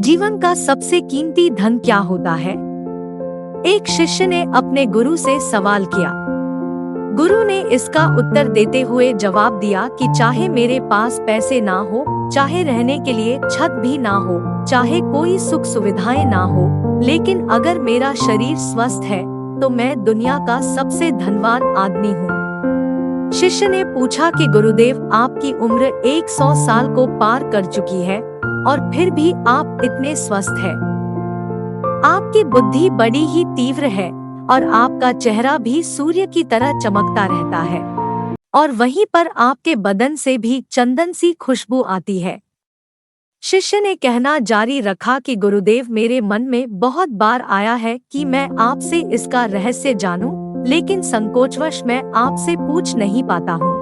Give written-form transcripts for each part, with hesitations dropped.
जीवन का सबसे कीमती धन क्या होता है? एक शिष्य ने अपने गुरु से सवाल किया। गुरु ने इसका उत्तर देते हुए जवाब दिया कि चाहे मेरे पास पैसे ना हो, चाहे रहने के लिए छत भी ना हो, चाहे कोई सुख सुविधाएं ना हो, लेकिन अगर मेरा शरीर स्वस्थ है तो मैं दुनिया का सबसे धनवान आदमी हूँ। शिष्य ने पूछा कि गुरुदेव, आपकी उम्र 100 साल को पार कर चुकी है और फिर भी आप इतने स्वस्थ हैं। आपकी बुद्धि बड़ी ही तीव्र है और आपका चेहरा भी सूर्य की तरह चमकता रहता है और वहीं पर आपके बदन से भी चंदन सी खुशबू आती है। शिष्य ने कहना जारी रखा कि गुरुदेव, मेरे मन में बहुत बार आया है कि मैं आपसे इसका रहस्य जानूं, लेकिन संकोचवश मैं आपसे पूछ नहीं पाता हूँ।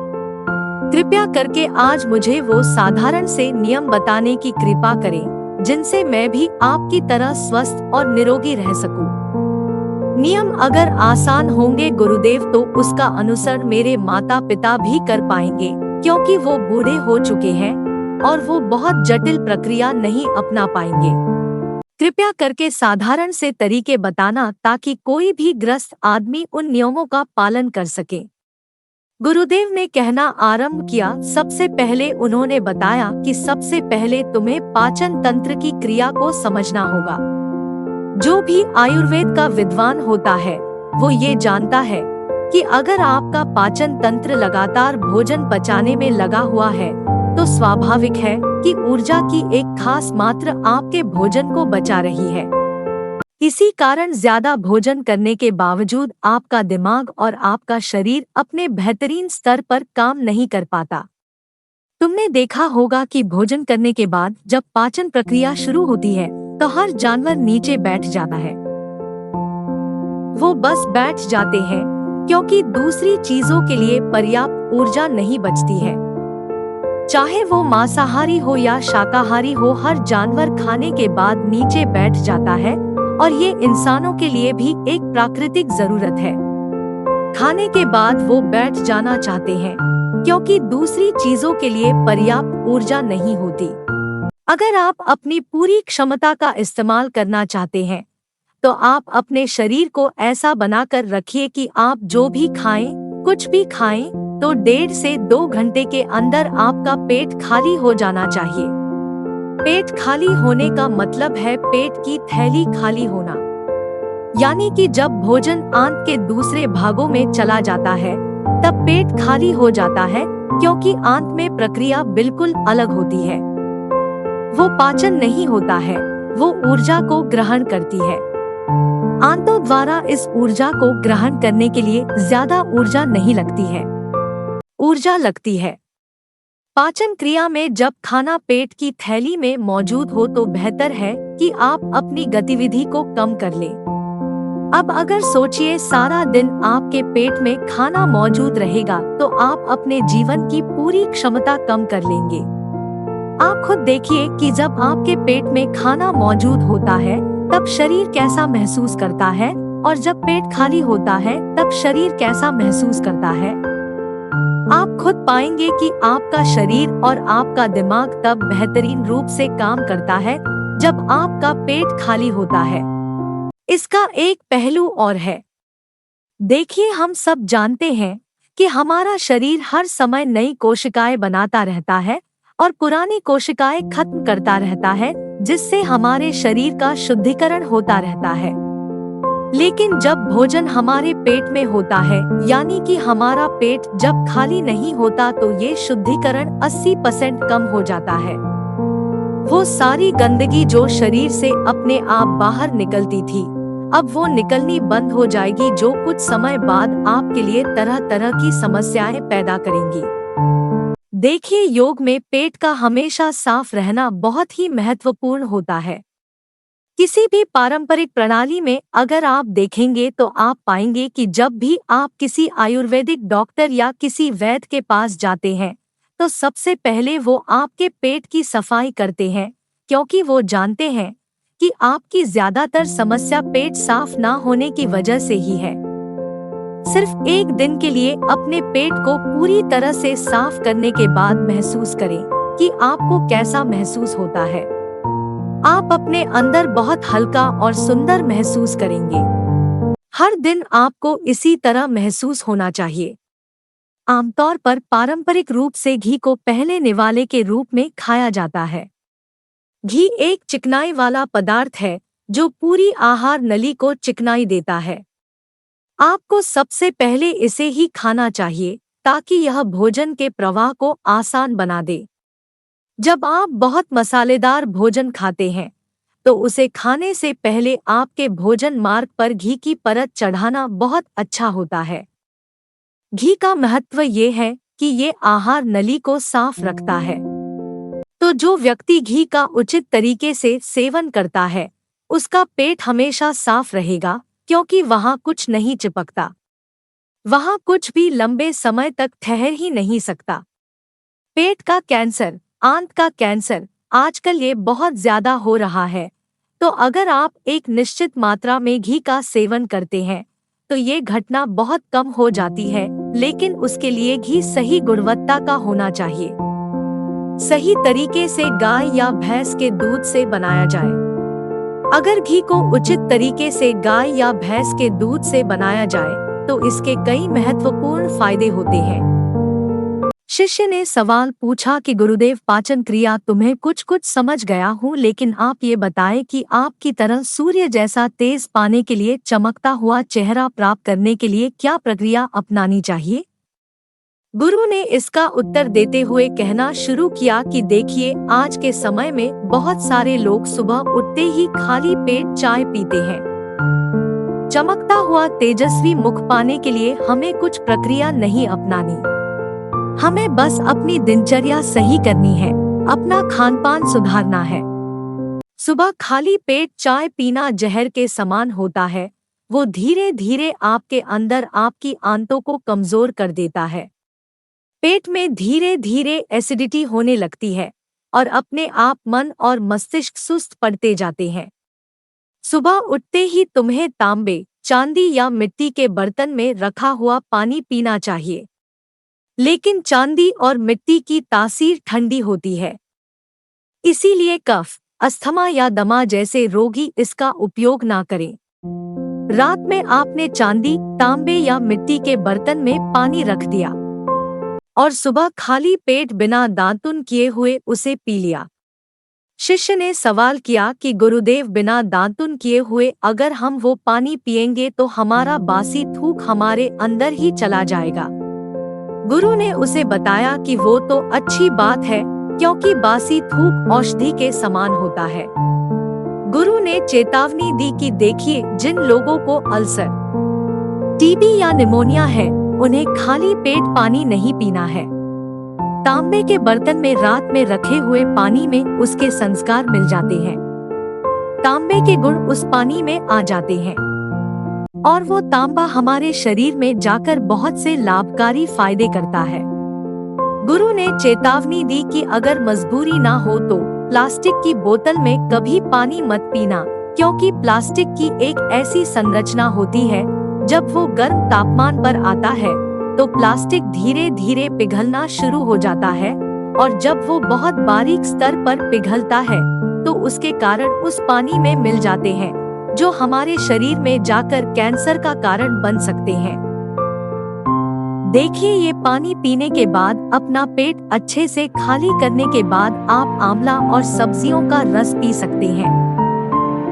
कृपया करके आज मुझे वो साधारण से नियम बताने की कृपा करें जिनसे मैं भी आपकी तरह स्वस्थ और निरोगी रह सकूं। नियम अगर आसान होंगे गुरुदेव तो उसका अनुसरण मेरे माता पिता भी कर पाएंगे, क्योंकि वो बूढ़े हो चुके हैं और वो बहुत जटिल प्रक्रिया नहीं अपना पाएंगे। कृपया करके साधारण से तरीके बताना ताकि कोई भी ग्रस्त आदमी उन नियमों का पालन कर सके। गुरुदेव ने कहना आरंभ किया। सबसे पहले उन्होंने बताया कि सबसे पहले तुम्हें पाचन तंत्र की क्रिया को समझना होगा। जो भी आयुर्वेद का विद्वान होता है वो ये जानता है कि अगर आपका पाचन तंत्र लगातार भोजन पचाने में लगा हुआ है तो स्वाभाविक है कि ऊर्जा की एक खास मात्रा आपके भोजन को बचा रही है। इसी कारण ज्यादा भोजन करने के बावजूद आपका दिमाग और आपका शरीर अपने बेहतरीन स्तर पर काम नहीं कर पाता। तुमने देखा होगा कि भोजन करने के बाद जब पाचन प्रक्रिया शुरू होती है तो हर जानवर नीचे बैठ जाता है। वो बस बैठ जाते हैं क्योंकि दूसरी चीजों के लिए पर्याप्त ऊर्जा नहीं बचती है। चाहे वो मांसाहारी हो या शाकाहारी हो, हर जानवर खाने के बाद नीचे बैठ जाता है और ये इंसानों के लिए भी एक प्राकृतिक जरूरत है। खाने के बाद वो बैठ जाना चाहते हैं क्योंकि दूसरी चीजों के लिए पर्याप्त ऊर्जा नहीं होती। अगर आप अपनी पूरी क्षमता का इस्तेमाल करना चाहते हैं तो आप अपने शरीर को ऐसा बनाकर रखिए कि आप जो भी खाएं, कुछ भी खाएं, तो 1.5 से 2 घंटे के अंदर आपका पेट खाली हो जाना चाहिए। पेट खाली होने का मतलब है पेट की थैली खाली होना, यानी कि जब भोजन आंत के दूसरे भागों में चला जाता है तब पेट खाली हो जाता है, क्योंकि आंत में प्रक्रिया बिल्कुल अलग होती है। वो पाचन नहीं होता है, वो ऊर्जा को ग्रहण करती है। आंतों द्वारा इस ऊर्जा को ग्रहण करने के लिए ज्यादा ऊर्जा नहीं लगती है, ऊर्जा लगती है पाचन क्रिया में। जब खाना पेट की थैली में मौजूद हो तो बेहतर है कि आप अपनी गतिविधि को कम कर लें। अब अगर सोचिए सारा दिन आपके पेट में खाना मौजूद रहेगा तो आप अपने जीवन की पूरी क्षमता कम कर लेंगे। आप खुद देखिए कि जब आपके पेट में खाना मौजूद होता है तब शरीर कैसा महसूस करता है और जब पेट खाली होता है तब शरीर कैसा महसूस करता है। आप खुद पाएंगे कि आपका शरीर और आपका दिमाग तब बेहतरीन रूप से काम करता है जब आपका पेट खाली होता है। इसका एक पहलू और है। देखिए, हम सब जानते हैं कि हमारा शरीर हर समय नई कोशिकाएं बनाता रहता है और पुरानी कोशिकाएं खत्म करता रहता है, जिससे हमारे शरीर का शुद्धिकरण होता रहता है। लेकिन जब भोजन हमारे पेट में होता है, यानी कि हमारा पेट जब खाली नहीं होता, तो ये शुद्धिकरण 80% कम हो जाता है। वो सारी गंदगी जो शरीर से अपने आप बाहर निकलती थी, अब वो निकलनी बंद हो जाएगी, जो कुछ समय बाद आपके लिए तरह तरह की समस्याएं पैदा करेंगी। देखिए, योग में पेट का हमेशा साफ रहना बहुत ही महत्वपूर्ण होता है। किसी भी पारंपरिक प्रणाली में अगर आप देखेंगे तो आप पाएंगे कि जब भी आप किसी आयुर्वेदिक डॉक्टर या किसी वैद्य के पास जाते हैं तो सबसे पहले वो आपके पेट की सफाई करते हैं, क्योंकि वो जानते हैं कि आपकी ज्यादातर समस्या पेट साफ ना होने की वजह से ही है। सिर्फ एक दिन के लिए अपने पेट को पूरी तरह से साफ करने के बाद महसूस करें कि आपको कैसा महसूस होता है। आप अपने अंदर बहुत हल्का और सुंदर महसूस करेंगे। हर दिन आपको इसी तरह महसूस होना चाहिए। आमतौर पर पारंपरिक रूप से घी को पहले निवाले के रूप में खाया जाता है। घी एक चिकनाई वाला पदार्थ है जो पूरी आहार नली को चिकनाई देता है। आपको सबसे पहले इसे ही खाना चाहिए ताकि यह भोजन के प्रवाह को आसान बना दे। जब आप बहुत मसालेदार भोजन खाते हैं तो उसे खाने से पहले आपके भोजन मार्ग पर घी की परत चढ़ाना बहुत अच्छा होता है। घी का महत्व ये है कि ये आहार नली को साफ रखता है। तो जो व्यक्ति घी का उचित तरीके से सेवन करता है उसका पेट हमेशा साफ रहेगा, क्योंकि वहाँ कुछ नहीं चिपकता। वहाँ कुछ भी लंबे समय तक ठहर ही नहीं सकता। पेट का कैंसर, आंत का कैंसर, आजकल ये बहुत ज्यादा हो रहा है। तो अगर आप एक निश्चित मात्रा में घी का सेवन करते हैं तो ये घटना बहुत कम हो जाती है, लेकिन उसके लिए घी सही गुणवत्ता का होना चाहिए। सही तरीके से गाय या भैंस के दूध से बनाया जाए। अगर घी को उचित तरीके से गाय या भैंस के दूध से बनाया जाए तो इसके कई महत्वपूर्ण फायदे होते हैं। शिष्य ने सवाल पूछा कि गुरुदेव, पाचन क्रिया तुम्हें कुछ कुछ समझ गया हूँ, लेकिन आप ये बताएं कि आपकी तरह सूर्य जैसा तेज पाने के लिए, चमकता हुआ चेहरा प्राप्त करने के लिए क्या प्रक्रिया अपनानी चाहिए? गुरु ने इसका उत्तर देते हुए कहना शुरू किया कि देखिए, आज के समय में बहुत सारे लोग सुबह उठते ही खाली पेट चाय पीते हैं। चमकता हुआ तेजस्वी मुख पाने के लिए हमें कुछ प्रक्रिया नहीं अपनानी। हमें बस अपनी दिनचर्या सही करनी है, अपना खानपान सुधारना है। सुबह खाली पेट चाय पीना जहर के समान होता है। वो धीरे धीरे आपके अंदर आपकी आंतों को कमजोर कर देता है। पेट में धीरे धीरे एसिडिटी होने लगती है और अपने आप मन और मस्तिष्क सुस्त पड़ते जाते हैं। सुबह उठते ही तुम्हें तांबे, चांदी या मिट्टी के बर्तन में रखा हुआ पानी पीना चाहिए, लेकिन चांदी और मिट्टी की तासीर ठंडी होती है, इसीलिए कफ, अस्थमा या दमा जैसे रोगी इसका उपयोग ना करें। रात में आपने चांदी, तांबे या मिट्टी के बर्तन में पानी रख दिया और सुबह खाली पेट बिना दांतुन किए हुए उसे पी लिया। शिष्य ने सवाल किया कि गुरुदेव, बिना दांतुन किए हुए अगर हम वो पानी पिएंगे तो हमारा बासी थूक हमारे अंदर ही चला जाएगा। गुरु ने उसे बताया कि वो तो अच्छी बात है, क्योंकि बासी थूक औषधि के समान होता है। गुरु ने चेतावनी दी कि देखिए, जिन लोगों को अल्सर, टीबी या निमोनिया है उन्हें खाली पेट पानी नहीं पीना है। तांबे के बर्तन में रात में रखे हुए पानी में उसके संस्कार मिल जाते हैं। तांबे के गुण उस पानी में आ जाते हैं और वो तांबा हमारे शरीर में जाकर बहुत से लाभकारी फायदे करता है। गुरु ने चेतावनी दी कि अगर मजबूरी ना हो तो प्लास्टिक की बोतल में कभी पानी मत पीना, क्योंकि प्लास्टिक की एक ऐसी संरचना होती है, जब वो गर्म तापमान पर आता है तो प्लास्टिक धीरे धीरे पिघलना शुरू हो जाता है, और जब वो बहुत बारीक स्तर पर पिघलता है तो उसके कारण उस पानी में मिल जाते हैं, जो हमारे शरीर में जाकर कैंसर का कारण बन सकते हैं। देखिए, ये पानी पीने के बाद अपना पेट अच्छे से खाली करने के बाद आप आंवला और सब्जियों का रस पी सकते हैं।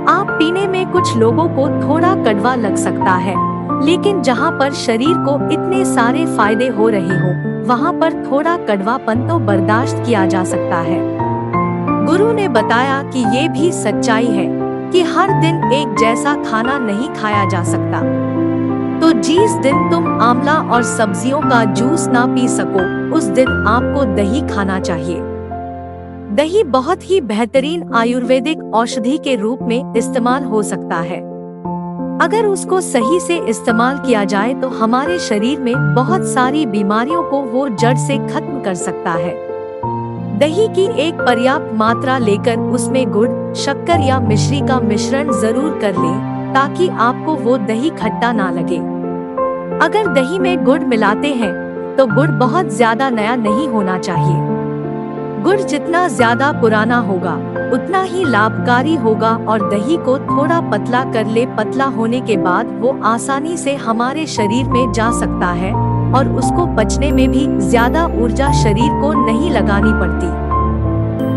आप पीने में कुछ लोगों को थोड़ा कड़वा लग सकता है, लेकिन जहाँ पर शरीर को इतने सारे फायदे हो रहे हो वहाँ पर थोड़ा कड़वापन तो बर्दाश्त किया जा सकता है। गुरु ने बताया कि ये भी सच्चाई है कि हर दिन एक जैसा खाना नहीं खाया जा सकता। तो जिस दिन तुम आंवला और सब्जियों का जूस ना पी सको, उस दिन आपको दही खाना चाहिए। दही बहुत ही बेहतरीन आयुर्वेदिक औषधि के रूप में इस्तेमाल हो सकता है। अगर उसको सही से इस्तेमाल किया जाए तो हमारे शरीर में बहुत सारी बीमारियों को वो जड़ से खत्म कर सकता है। दही की एक पर्याप्त मात्रा लेकर उसमें गुड़, शक्कर या मिश्री का मिश्रण जरूर कर लें, ताकि आपको वो दही खट्टा ना लगे। अगर दही में गुड़ मिलाते हैं तो गुड़ बहुत ज्यादा नया नहीं होना चाहिए। गुड़ जितना ज्यादा पुराना होगा उतना ही लाभकारी होगा और दही को थोड़ा पतला कर ले। पतला होने के बाद वो आसानी से हमारे शरीर में जा सकता है और उसको पचने में भी ज्यादा ऊर्जा शरीर को नहीं लगानी पड़ती।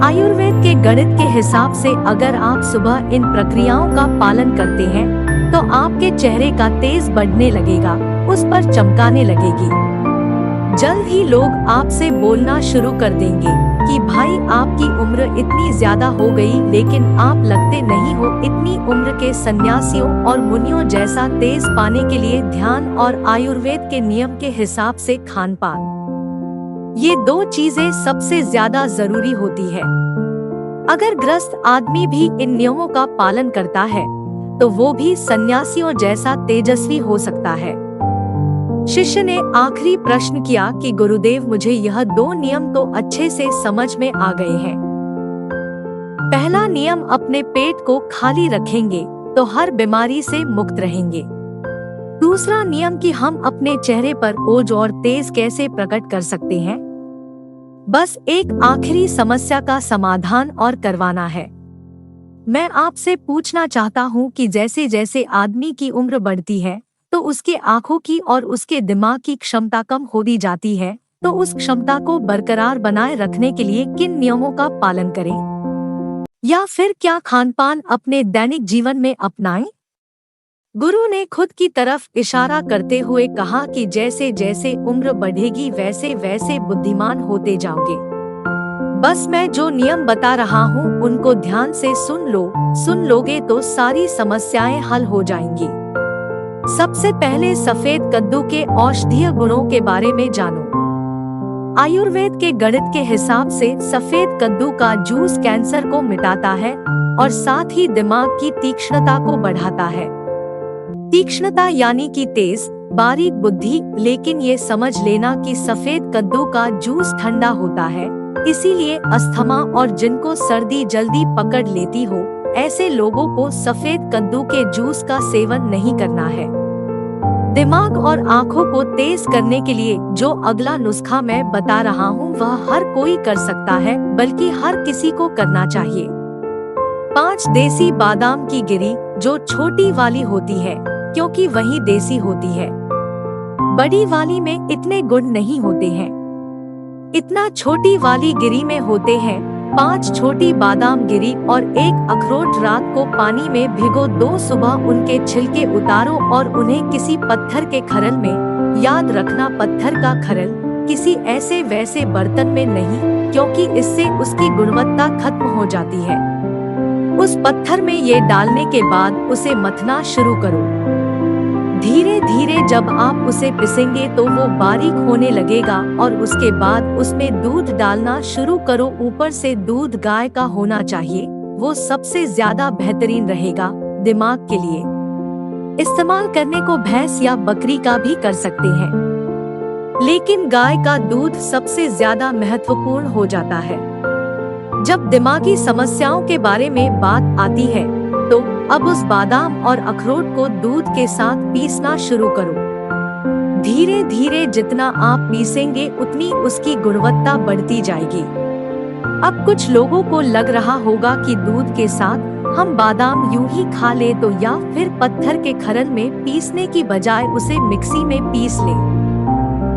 आयुर्वेद के गणित के हिसाब से अगर आप सुबह इन प्रक्रियाओं का पालन करते हैं तो आपके चेहरे का तेज बढ़ने लगेगा, उस पर चमकाने लगेगी। जल्द ही लोग आपसे बोलना शुरू कर देंगे कि भाई आपकी उम्र इतनी ज्यादा हो गई लेकिन आप लगते नहीं हो। इतनी उम्र के सन्यासियों और मुनियों जैसा तेज पाने के लिए ध्यान और आयुर्वेद के नियम के हिसाब से खान पान, ये दो चीजें सबसे ज्यादा जरूरी होती है। अगर ग्रस्त आदमी भी इन नियमों का पालन करता है तो वो भी सन्यासियों जैसा तेजस्वी हो सकता है। शिष्य ने आखिरी प्रश्न किया कि गुरुदेव मुझे यह दो नियम तो अच्छे से समझ में आ गए हैं। पहला नियम, अपने पेट को खाली रखेंगे तो हर बीमारी से मुक्त रहेंगे। दूसरा नियम कि हम अपने चेहरे पर ओज और तेज कैसे प्रकट कर सकते हैं। बस एक आखिरी समस्या का समाधान और करवाना है। मैं आपसे पूछना चाहता हूँ कि जैसे जैसे आदमी की उम्र बढ़ती है तो उसके आँखों की और उसके दिमाग की क्षमता कम होती जाती है, तो उस क्षमता को बरकरार बनाए रखने के लिए किन नियमों का पालन करें या फिर क्या खानपान अपने दैनिक जीवन में अपनाएं? गुरु ने खुद की तरफ इशारा करते हुए कहा कि जैसे जैसे उम्र बढ़ेगी वैसे वैसे बुद्धिमान होते जाओगे। बस मैं जो नियम बता रहा हूँ उनको ध्यान से सुन लोगे तो सारी समस्याएं हल हो जाएंगी। सबसे पहले सफेद कद्दू के औषधीय गुणों के बारे में जानो। आयुर्वेद के गणित के हिसाब से सफेद कद्दू का जूस कैंसर को मिटाता है और साथ ही दिमाग की तीक्ष्णता को बढ़ाता है। तीक्ष्णता यानी कि तेज बारीक बुद्धि, लेकिन ये समझ लेना कि सफेद कद्दू का जूस ठंडा होता है, इसीलिए अस्थमा और जिनको सर्दी जल्दी पकड़ लेती हो ऐसे लोगों को सफेद कद्दू के जूस का सेवन नहीं करना है। दिमाग और आँखों को तेज करने के लिए जो अगला नुस्खा मैं बता रहा हूँ वह हर कोई कर सकता है, बल्कि हर किसी को करना चाहिए। 5 देसी बादाम की गिरी, जो छोटी वाली होती है क्योंकि वही देसी होती है, बड़ी वाली में इतने गुण नहीं होते हैं, इतना छोटी वाली गिरी में होते हैं। 5 छोटी बादाम गिरी और 1 अखरोट रात को पानी में भिगो दो, सुबह उनके छिलके उतारो और उन्हें किसी पत्थर के खरल में, याद रखना पत्थर का खरल, किसी ऐसे वैसे बर्तन में नहीं, क्योंकि इससे उसकी गुणवत्ता खत्म हो जाती है। उस पत्थर में ये डालने के बाद उसे मथना शुरू करो। धीरे धीरे जब आप उसे पिसेंगे तो वो बारीक होने लगेगा और उसके बाद उसमें दूध डालना शुरू करो। ऊपर से दूध गाय का होना चाहिए, वो सबसे ज्यादा बेहतरीन रहेगा दिमाग के लिए। इस्तेमाल करने को भैंस या बकरी का भी कर सकते हैं, लेकिन गाय का दूध सबसे ज्यादा महत्वपूर्ण हो जाता है। जब दिमागी समस्याओं के बारे में बात आती है तो अब उस बादाम और अखरोट को दूध के साथ पीसना शुरू करो। धीरे धीरे जितना आप पीसेंगे उतनी उसकी गुणवत्ता बढ़ती जाएगी। अब कुछ लोगों को लग रहा होगा कि दूध के साथ हम बादाम यूं ही खा ले तो, या फिर पत्थर के खरल में पीसने की बजाय उसे मिक्सी में पीस ले।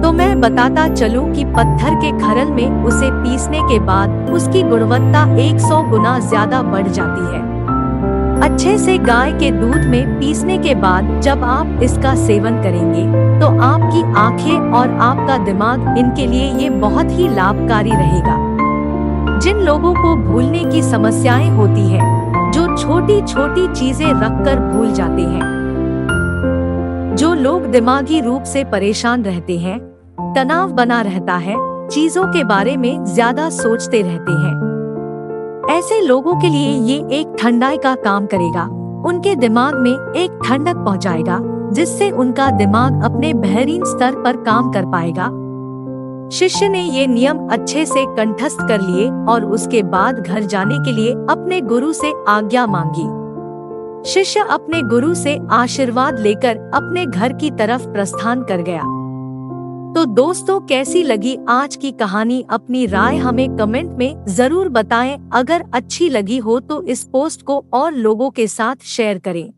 तो मैं बताता चलूं कि पत्थर के खरल में उसे पीसने के बाद उसकी गुणवत्ता 100 गुना ज्यादा बढ़ जाती है। अच्छे से गाय के दूध में पीसने के बाद जब आप इसका सेवन करेंगे तो आपकी आंखें और आपका दिमाग, इनके लिए ये बहुत ही लाभकारी रहेगा। जिन लोगों को भूलने की समस्याएं होती हैं, जो छोटी छोटी चीजें रखकर भूल जाते हैं, जो लोग दिमागी रूप से परेशान रहते हैं, तनाव बना रहता है, चीजों के बारे में ज्यादा सोचते रहते हैं, ऐसे लोगों के लिए ये एक ठंडाई का काम करेगा। उनके दिमाग में एक ठंडक पहुंचाएगा, जिससे उनका दिमाग अपने बेहतरीन स्तर पर काम कर पाएगा। शिष्य ने ये नियम अच्छे से कंठस्थ कर लिए और उसके बाद घर जाने के लिए अपने गुरु से आज्ञा मांगी। शिष्य अपने गुरु से आशीर्वाद लेकर अपने घर की तरफ प्रस्थान कर गया। तो दोस्तों, कैसी लगी आज की कहानी? अपनी राय हमें कमेंट में जरूर बताएं। अगर अच्छी लगी हो तो इस पोस्ट को और लोगों के साथ शेयर करें।